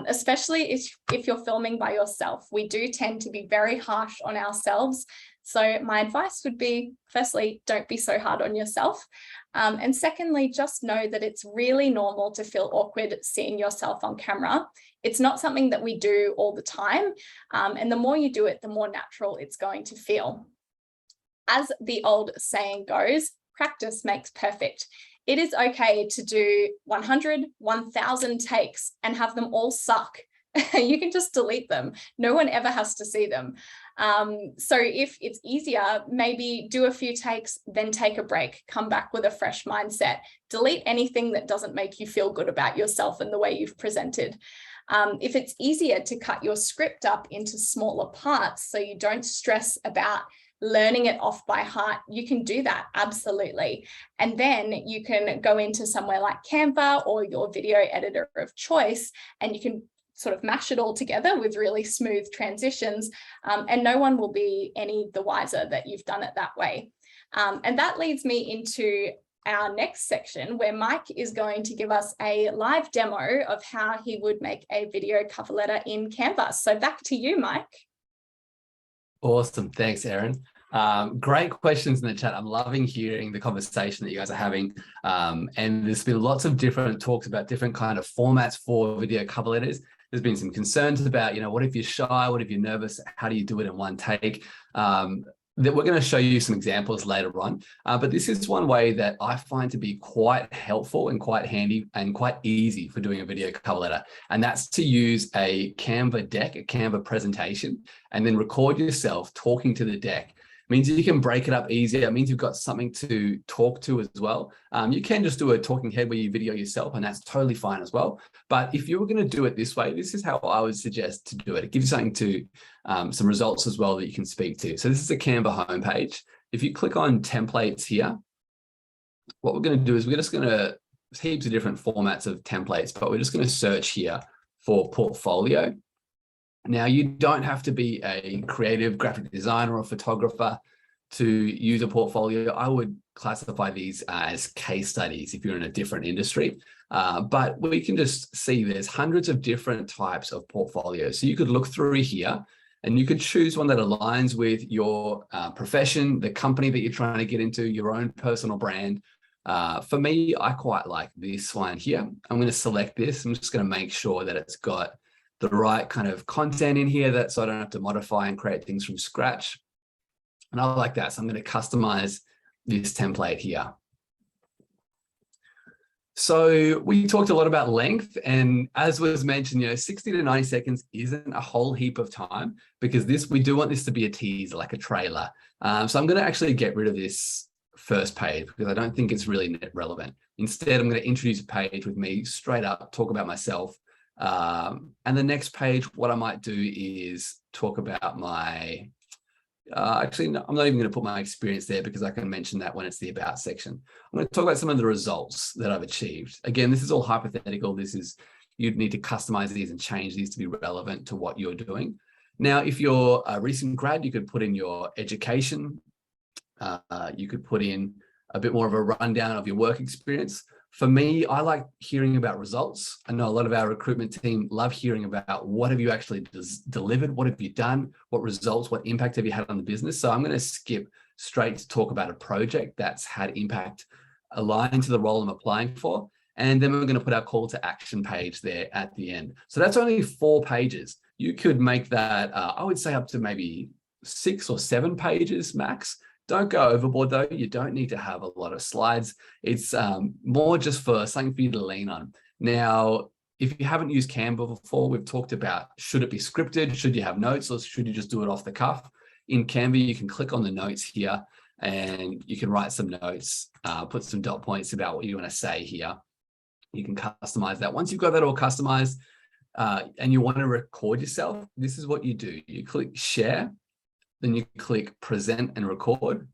especially if you're filming by yourself. We do tend to be very harsh on ourselves. So my advice would be, firstly, don't be so hard on yourself. And secondly, just know that it's really normal to feel awkward seeing yourself on camera. It's not something that we do all the time. And the more you do it, the more natural it's going to feel. As the old saying goes, practice makes perfect. It is okay to do 100, 1,000 takes and have them all suck. You can just delete them. No one ever has to see them. So if it's easier, maybe do a few takes, then take a break, come back with a fresh mindset, delete anything that doesn't make you feel good about yourself and the way you've presented. If it's easier to cut your script up into smaller parts so you don't stress about learning it off by heart, you can do that, absolutely. And then you can go into somewhere like Canva or your video editor of choice, and you can sort of mash it all together with really smooth transitions, and no one will be any the wiser that you've done it that way. And that leads me into our next section, where Mike is going to give us a live demo of how he would make a video cover letter in Canva. So back to you, Mike. Awesome. Thanks, Erin. Great questions in the chat. I'm loving hearing the conversation that you guys are having. And there's been lots of different talks about different kind of formats for video cover letters. There's been some concerns about, what if you're shy? What if you're nervous? How do you do it in one take? That we're going to show you some examples later on. But this is one way that I find to be quite helpful and quite handy and quite easy for doing a video cover letter. And that's to use a Canva deck, a Canva presentation, and then record yourself talking to the deck. It means you can break it up easier. It means you've got something to talk to as well. You can just do a talking head where you video yourself, and that's totally fine as well. But if you were going to do it this way, this is how I would suggest to do it. It gives you something to, some results as well that you can speak to. So this is the Canva homepage. If you click on templates here, what we're going to do is we're just going to, there's heaps of different formats of templates, but we're just going to search here for portfolio. Now, you don't have to be a creative graphic designer or photographer to use a portfolio. I would classify these as case studies if you're in a different industry. But we can just see there's hundreds of different types of portfolios. So you could look through here and you could choose one that aligns with your profession, the company that you're trying to get into, your own personal brand. For me, I quite like this one here. I'm going to select this. I'm just going to make sure that it's got the right kind of content in here, so I don't have to modify and create things from scratch. And I like that. So I'm going to customize this template here. So we talked a lot about length, and as was mentioned, 60 to 90 seconds isn't a whole heap of time, because we do want this to be a teaser, like a trailer. So I'm going to actually get rid of this first page because I don't think it's really relevant. Instead, I'm going to introduce a page with me straight up, talk about myself. And the next page, what I might do is talk about my, actually, no, I'm not even going to put my experience there because I can mention that when it's the about section. I'm going to talk about some of the results that I've achieved. Again, this is all hypothetical. You'd need to customize these and change these to be relevant to what you're doing. Now, if you're a recent grad, you could put in your education. You could put in a bit more of a rundown of your work experience. For me, I like hearing about results. I know a lot of our recruitment team love hearing about what have you actually delivered, what have you done, what results, what impact have you had on the business. So I'm going to skip straight to talk about a project that's had impact aligned to the role I'm applying for. And then we're going to put our call to action page there at the end. So that's only 4 pages. You could make that, I would say, up to maybe 6 or 7 pages max. Don't go overboard though. You don't need to have a lot of slides. It's more just for something for you to lean on. Now, if you haven't used Canva before, we've talked about, should it be scripted? Should you have notes, or should you just do it off the cuff? In Canva, you can click on the notes here and you can write some notes, put some dot points about what you want to say here. You can customize that. Once you've got that all customized and you want to record yourself, this is what you do. You click share. Then you click present and record.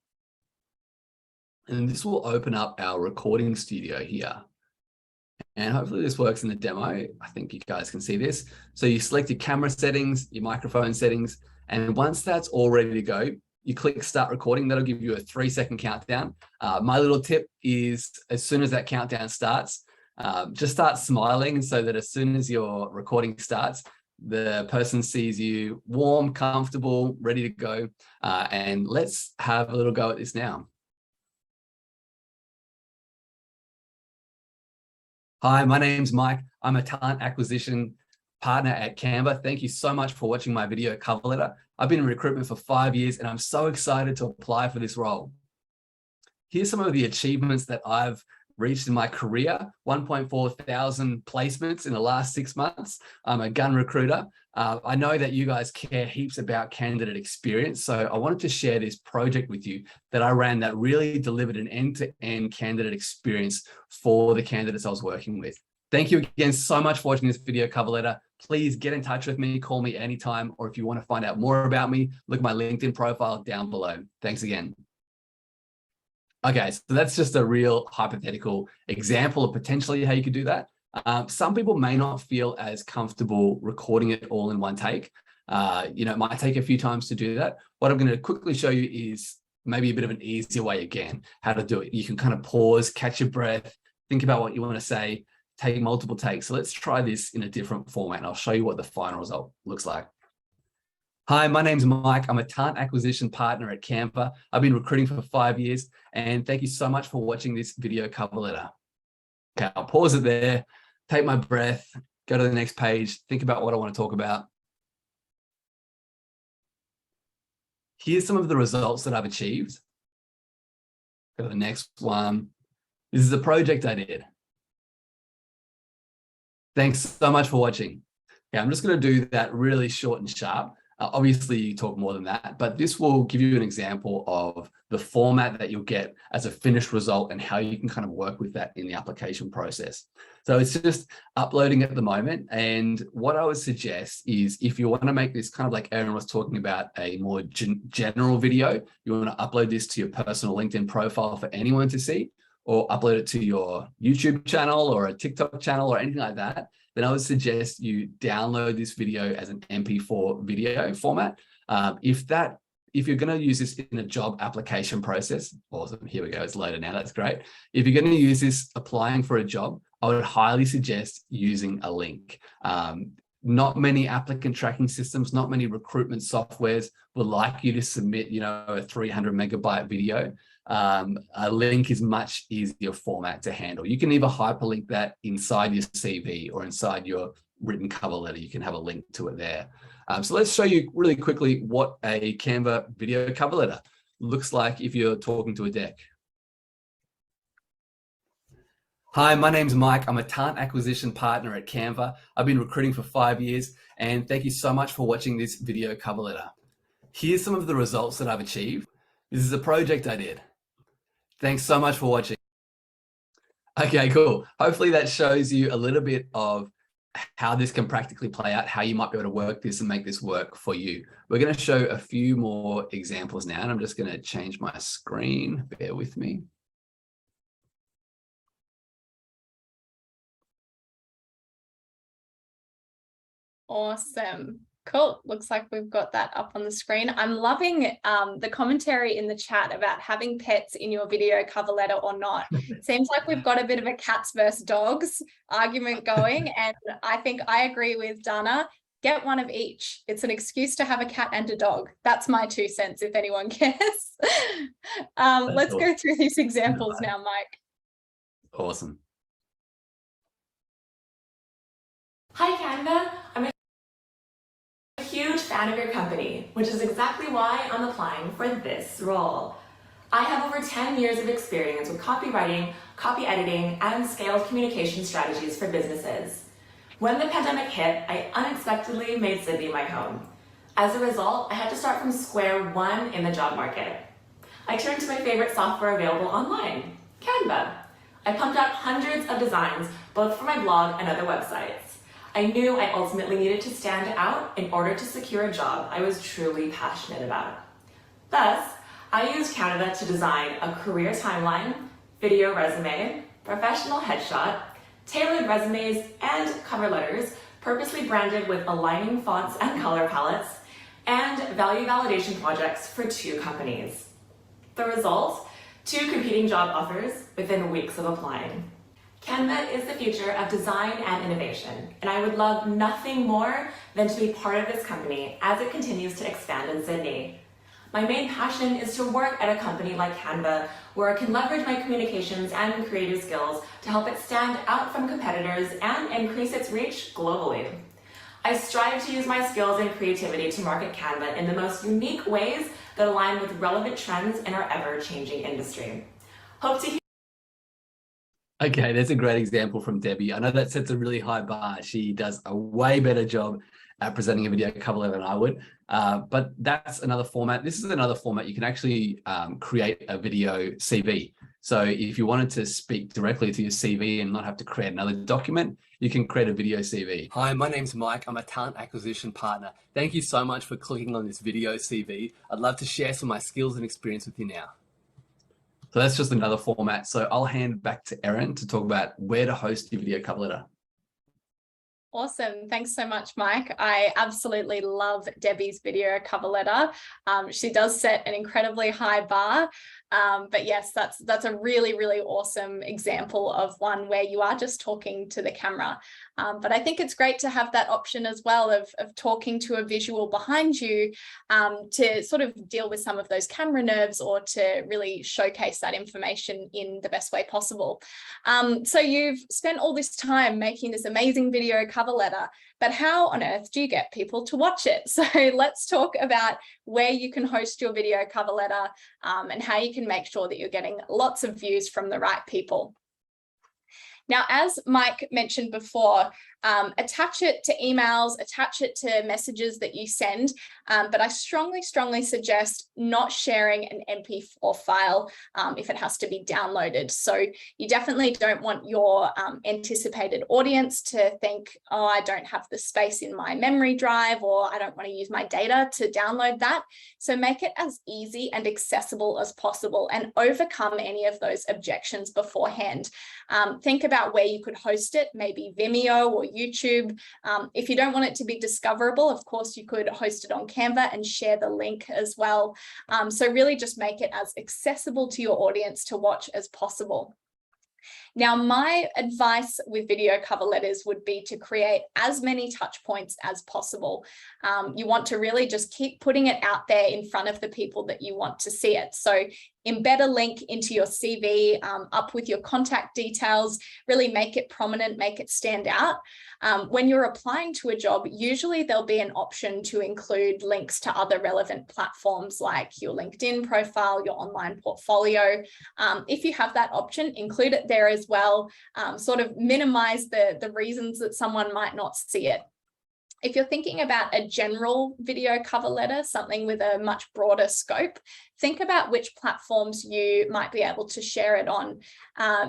And this will open up our recording studio here. And hopefully this works in the demo. I think you guys can see this. So you select your camera settings, your microphone settings, and once that's all ready to go, you click start recording. That'll give you a 3-second countdown. My little tip is, as soon as that countdown starts, just start smiling so that as soon as your recording starts, the person sees you warm, comfortable, ready to go. And let's have a little go at this now. Hi, my name's Mike. I'm a talent acquisition partner at Canva. Thank you so much for watching my video cover letter. I've been in recruitment for 5 years and I'm so excited to apply for this role. Here's some of the achievements that I've reached in my career: 1.4 thousand placements in the last 6 months. I'm a gun recruiter. I know that you guys care heaps about candidate experience. So I wanted to share this project with you that I ran that really delivered an end-to-end candidate experience for the candidates I was working with. Thank you again so much for watching this video cover letter. Please get in touch with me, call me anytime, or if you want to find out more about me, look at my LinkedIn profile down below. Thanks again. Okay, so that's just a real hypothetical example of potentially how you could do that. Some people may not feel as comfortable recording it all in one take. It might take a few times to do that. What I'm going to quickly show you is maybe a bit of an easier way again, how to do it. You can kind of pause, catch your breath, think about what you want to say, take multiple takes. So let's try this in a different format and I'll show you what the final result looks like. Hi, my name's Mike. I'm a talent acquisition partner at Canva. I've been recruiting for 5 years, and thank you so much for watching this video cover letter. Okay, I'll pause it there, take my breath, go to the next page, think about what I want to talk about. Here's some of the results that I've achieved. Go to the next one. This is a project I did. Thanks so much for watching. Okay, I'm just going to do that really short and sharp. Obviously, you talk more than that, but this will give you an example of the format that you'll get as a finished result and how you can kind of work with that in the application process. So it's just uploading at the moment. And what I would suggest is if you want to make this kind of like Erin was talking about, a more general video, you want to upload this to your personal LinkedIn profile for anyone to see, or upload it to your YouTube channel or a TikTok channel or anything like that, then I would suggest you download this video as an MP4 video format. If you're going to use this in a job application process, awesome, here we go, it's loaded now, that's great. If you're going to use this applying for a job, I would highly suggest using a link. Not many applicant tracking systems, not many recruitment softwares would like you to submit, a 300 megabyte video. A link is much easier format to handle. You can either hyperlink that inside your CV or inside your written cover letter. You can have a link to it there. So let's show you really quickly what a Canva video cover letter looks like if you're talking to a deck. Hi, my name's Mike. I'm a talent acquisition partner at Canva. I've been recruiting for 5 years, and thank you so much for watching this video cover letter. Here's some of the results that I've achieved. This is a project I did. Thanks so much for watching. Okay, cool. Hopefully that shows you a little bit of how this can practically play out, how you might be able to work this and make this work for you. We're going to show a few more examples now, and I'm just going to change my screen. Bear with me. Awesome. Cool. Looks like we've got that up on the screen. I'm loving the commentary in the chat about having pets in your video cover letter or not. Seems like we've got a bit of a cats versus dogs argument going. And I think I agree with Dana. Get one of each. It's an excuse to have a cat and a dog. That's my 2 cents, if anyone cares. Let's go through these examples now, Mike. Awesome. Hi, Canva. I'm a huge fan of your company, which is exactly why I'm applying for this role. I have over 10 years of experience with copywriting, copy editing, and scaled communication strategies for businesses. When the pandemic hit, I unexpectedly made Sydney my home. As a result, I had to start from square one in the job market. I turned to my favorite software available online, Canva. I pumped out hundreds of designs, both for my blog and other websites. I knew I ultimately needed to stand out in order to secure a job I was truly passionate about. Thus, I used Canva to design a career timeline, video resume, professional headshot, tailored resumes, and cover letters purposely branded with aligning fonts and color palettes, and value validation projects for 2 companies. The result? 2 competing job offers within weeks of applying. Canva is the future of design and innovation, and I would love nothing more than to be part of this company as it continues to expand in Sydney. My main passion is to work at a company like Canva, where I can leverage my communications and creative skills to help it stand out from competitors and increase its reach globally. I strive to use my skills and creativity to market Canva in the most unique ways that align with relevant trends in our ever-changing industry. Hope to hear. Okay, that's a great example from Debbie. I know that sets a really high bar. She does a way better job at presenting a video cover letter than I would. But that's another format. This is another format. You can actually create a video CV. So if you wanted to speak directly to your CV and not have to create another document, you can create a video CV. Hi, my name's Mike. I'm a talent acquisition partner. Thank you so much for clicking on this video CV. I'd love to share some of my skills and experience with you now. So that's just another format. So I'll hand back to Erin to talk about where to host your video cover letter. Awesome. Thanks so much, Mike. I absolutely love Debbie's video cover letter. She does set an incredibly high bar. But yes, that's a really, really awesome example of one where you are just talking to the camera. But I think it's great to have that option as well of talking to a visual behind you to sort of deal with some of those camera nerves or to really showcase that information in the best way possible. So you've spent all this time making this amazing video cover letter, but how on earth do you get people to watch it? So let's talk about where you can host your video cover letter and how you can make sure that you're getting lots of views from the right people. Now, as Mike mentioned before, attach it to emails, attach it to messages that you send, but I strongly suggest not sharing an MP4 file if it has to be downloaded. So you definitely don't want your anticipated audience to think, oh, I don't have the space in my memory drive, or I don't want to use my data to download that. So make it as easy and accessible as possible and overcome any of those objections beforehand. Think about where you could host it, maybe Vimeo or YouTube. If you don't want it to be discoverable, of course, you could host it on Canva and share the link as well. So really just make it as accessible to your audience to watch as possible. Now, my advice with video cover letters would be to create as many touch points as possible. You want to really just keep putting it out there in front of the people that you want to see it. So embed a link into your CV, up with your contact details, really make it prominent, make it stand out. When you're applying to a job, usually there'll be an option to include links to other relevant platforms like your LinkedIn profile, your online portfolio. If you have that option, include it there as well, sort of minimize the reasons that someone might not see it. If you're thinking about a general video cover letter, something with a much broader scope, think about which platforms you might be able to share it on.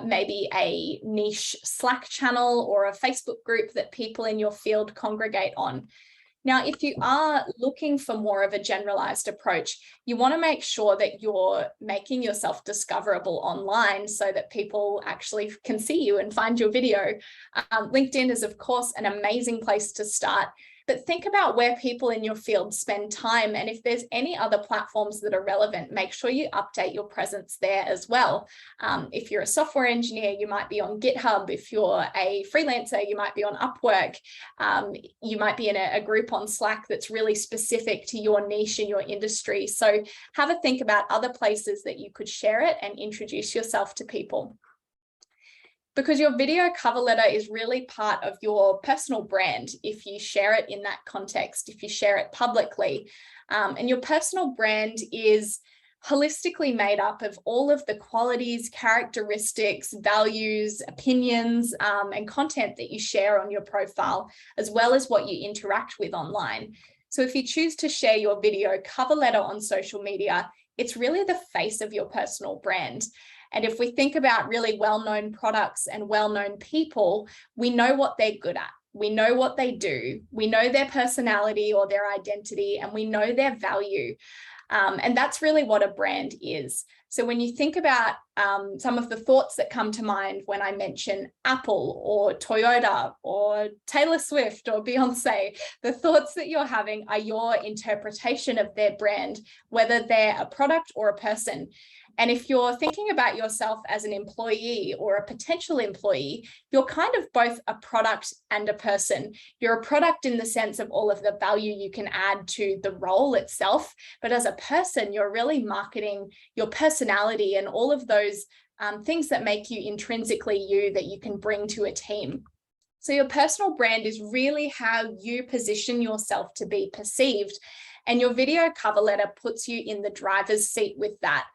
Maybe a niche Slack channel or a Facebook group that people in your field congregate on. Now, if you are looking for more of a generalized approach, you want to make sure that you're making yourself discoverable online so that people actually can see you and find your video. LinkedIn is, of course, an amazing place to start. But think about where people in your field spend time. And if there's any other platforms that are relevant, make sure you update your presence there as well. If you're a software engineer, you might be on GitHub. If you're a freelancer, you might be on Upwork. You might be in a group on Slack that's really specific to your niche and your industry. So have a think about other places that you could share it and introduce yourself to people. Because your video cover letter is really part of your personal brand if you share it in that context, if you share it publicly. And your personal brand is holistically made up of all of the qualities, characteristics, values, opinions, and content that you share on your profile, as well as what you interact with online. So if you choose to share your video cover letter on social media, it's really the face of your personal brand. And if we think about really well-known products and well-known people, we know what they're good at. We know what they do. We know their personality or their identity, and we know their value. And that's really what a brand is. So when you think about some of the thoughts that come to mind when I mention Apple or Toyota or Taylor Swift or Beyonce, the thoughts that you're having are your interpretation of their brand, whether they're a product or a person. And if you're thinking about yourself as an employee or a potential employee, you're kind of both a product and a person. You're a product in the sense of all of the value you can add to the role itself. But as a person, you're really marketing your personality and all of those things that make you intrinsically you that you can bring to a team. So your personal brand is really how you position yourself to be perceived. And your video cover letter puts you in the driver's seat with that.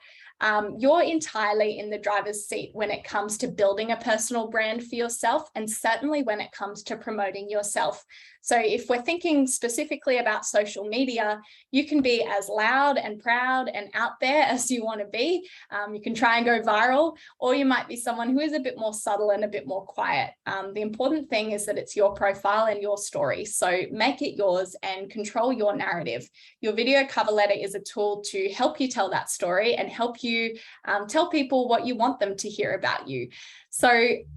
You're entirely in the driver's seat when it comes to building a personal brand for yourself, and certainly when it comes to promoting yourself. So if we're thinking specifically about social media, you can be as loud and proud and out there as you want to be. You can try and go viral, or you might be someone who is a bit more subtle and a bit more quiet. The important thing is that it's your profile and your story. So make it yours and control your narrative. Your video cover letter is a tool to help you tell that story and help you tell people what you want them to hear about you. So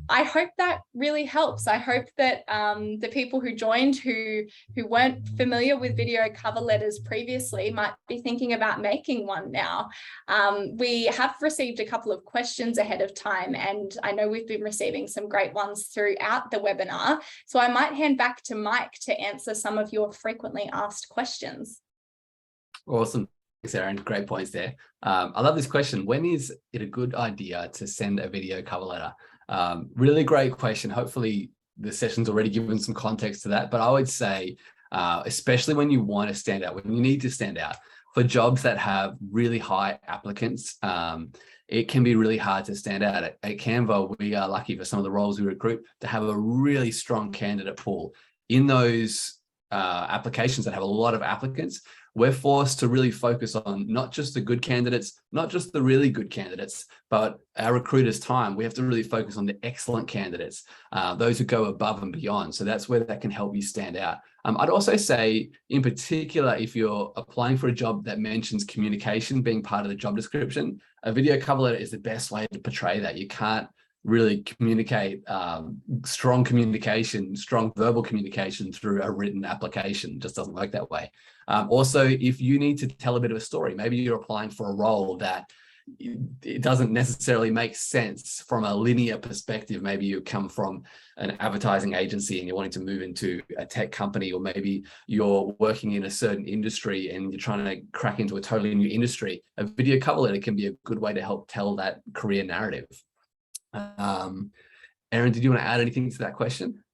I hope that really helps. I hope that the people who joined who weren't familiar with video cover letters previously might be thinking about making one now. We have received a couple of questions ahead of time, and I know we've been receiving some great ones throughout the webinar. So I might hand back to Mike to answer some of your frequently asked questions. Awesome. Thanks, Erin. Great points there. I love this question. When is it a good idea to send a video cover letter? Really great question. Hopefully the session's already given some context to that, but I would say, especially when you want to stand out, when you need to stand out, for jobs that have really high applicants, it can be really hard to stand out. At Canva, we are lucky for some of the roles we recruit to have a really strong candidate pool. In those applications that have a lot of applicants, we're forced to really focus on not just the good candidates, not just the really good candidates, but our recruiters' time. We have to really focus on the excellent candidates, those who go above and beyond. So that's where that can help you stand out. I'd also say, in particular, if you're applying for a job that mentions communication being part of the job description, a video cover letter is the best way to portray that. You can't really communicate strong communication, strong verbal communication through a written application. It just doesn't work that way. Also, if you need to tell a bit of a story, maybe you're applying for a role that it doesn't necessarily make sense from a linear perspective. Maybe you come from an advertising agency and you're wanting to move into a tech company, or maybe you're working in a certain industry and you're trying to crack into a totally new industry. A video cover letter can be a good way to help tell that career narrative. Erin, did you want to add anything to that question?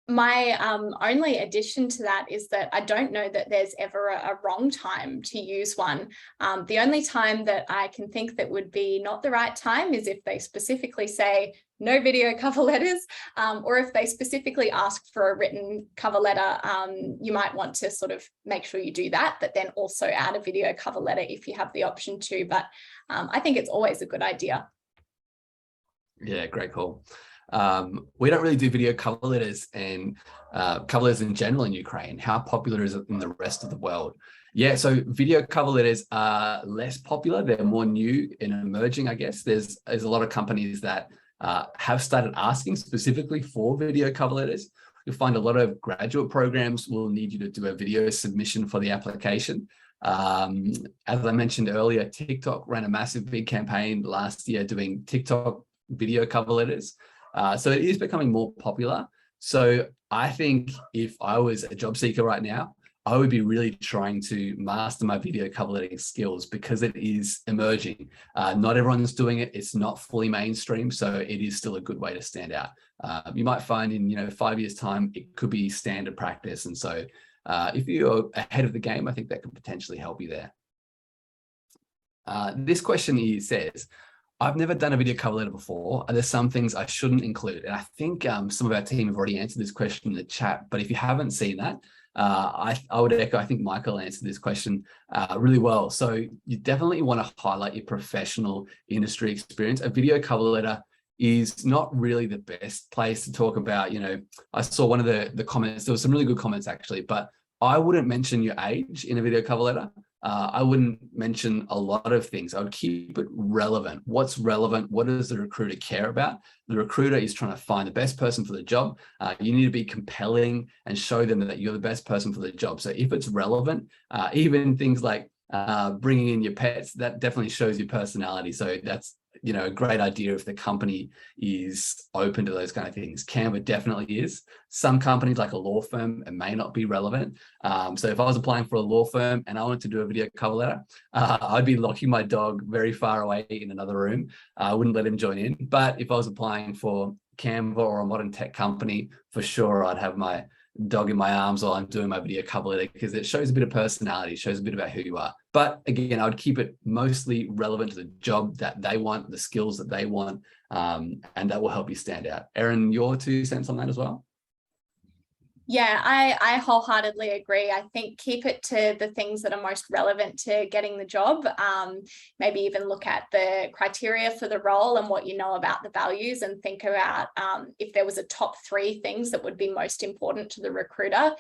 My only addition to that is that I don't know that there's ever a wrong time to use one. The only time that I can think that would be not the right time is if they specifically say no video cover letters, or if they specifically ask for a written cover letter. You might want to sort of make sure you do that, but then also add a video cover letter if you have the option to. But I think it's always a good idea. Yeah, great call. We don't really do video cover letters and cover letters in general in Ukraine. How popular is it in the rest of the world? Yeah, so video cover letters are less popular. They're more new and emerging, I guess. There's a lot of companies that have started asking specifically for video cover letters. You'll find a lot of graduate programs will need you to do a video submission for the application. As I mentioned earlier, TikTok ran a massive big campaign last year doing TikTok video cover letters. So it is becoming more popular. So I think if I was a job seeker right now, I would be really trying to master my video cover lettering skills, because it is emerging. Not everyone's doing it. It's not fully mainstream. So it is still a good way to stand out. You might find in 5 years' time, it could be standard practice. And so if you're ahead of the game, I think that could potentially help you there. This question says, I've never done a video cover letter before. Are there some things I shouldn't include? And I think some of our team have already answered this question in the chat, but if you haven't seen that, I would echo, I think Michael answered this question really well. So you definitely want to highlight your professional industry experience. A video cover letter is not really the best place to talk about, I saw one of the comments, there was some really good comments actually, but I wouldn't mention your age in a video cover letter. I wouldn't mention a lot of things. I would keep it relevant. What's relevant? What does the recruiter care about? The recruiter is trying to find the best person for the job. You need to be compelling and show them that you're the best person for the job. So if it's relevant, even things like bringing in your pets, that definitely shows your personality. So that's a great idea if the company is open to those kind of things. Canva definitely is. Some companies, like a law firm, it may not be relevant. So if I was applying for a law firm and I wanted to do a video cover letter, I'd be locking my dog very far away in another room. I wouldn't let him join in. But if I was applying for Canva or a modern tech company, for sure, I'd have my dog in my arms while I'm doing my video cover letter, because it shows a bit of personality, shows a bit about who you are. But again, I would keep it mostly relevant to the job that they want, the skills that they want, and that will help you stand out. Erin, your 2 cents on that as well? Yeah, I wholeheartedly agree. I think keep it to the things that are most relevant to getting the job. Maybe even look at the criteria for the role and what you know about the values, and think about if there was a top 3 things that would be most important to the recruiter.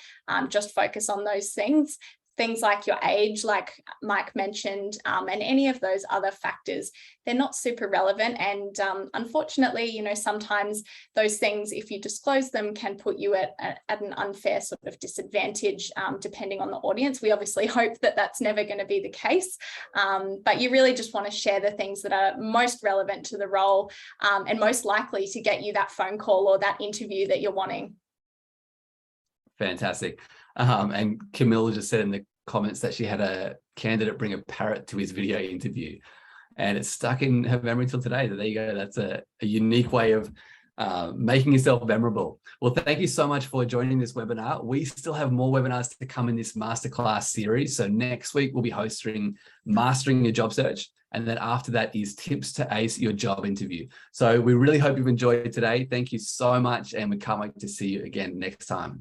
Just focus on those things. things like your age, like Mike mentioned, and any of those other factors, they're not super relevant. And unfortunately, you know, sometimes those things, if you disclose them, can put you at an unfair sort of disadvantage, depending on the audience. We obviously hope that that's never going to be the case, but you really just want to share the things that are most relevant to the role, and most likely to get you that phone call or that interview that you're wanting. Fantastic. And Camilla just said in the comments that she had a candidate bring a parrot to his video interview, and it's stuck in her memory till today. So there you go. That's a unique way of making yourself memorable. Well, thank you so much for joining this webinar. We still have more webinars to come in this masterclass series. So next week we'll be hosting Mastering Your Job Search. And then after that is Tips to Ace Your Job Interview. So we really hope you've enjoyed today. Thank you so much. And we can't wait to see you again next time.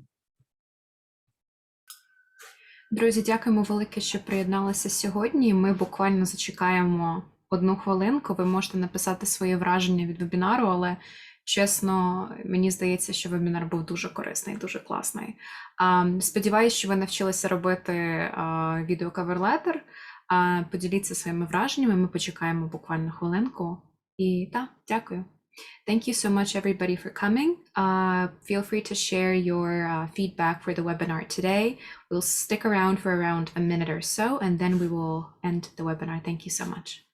Друзі, дякуємо велике, що приєдналися сьогодні. Ми буквально зачекаємо 1 хвилинку. Ви можете написати свої враження від вебінару, але чесно, мені здається, що вебінар був дуже корисний, дуже класний. Сподіваюсь, що ви навчилися робити відео кавер летер. Поділіться своїми враженнями, ми почекаємо буквально хвилинку. І так, дякую. Thank you so much, everybody, for coming. Feel free to share your feedback for the webinar today. We'll stick around for around a minute or so, and then we will end the webinar. Thank you so much.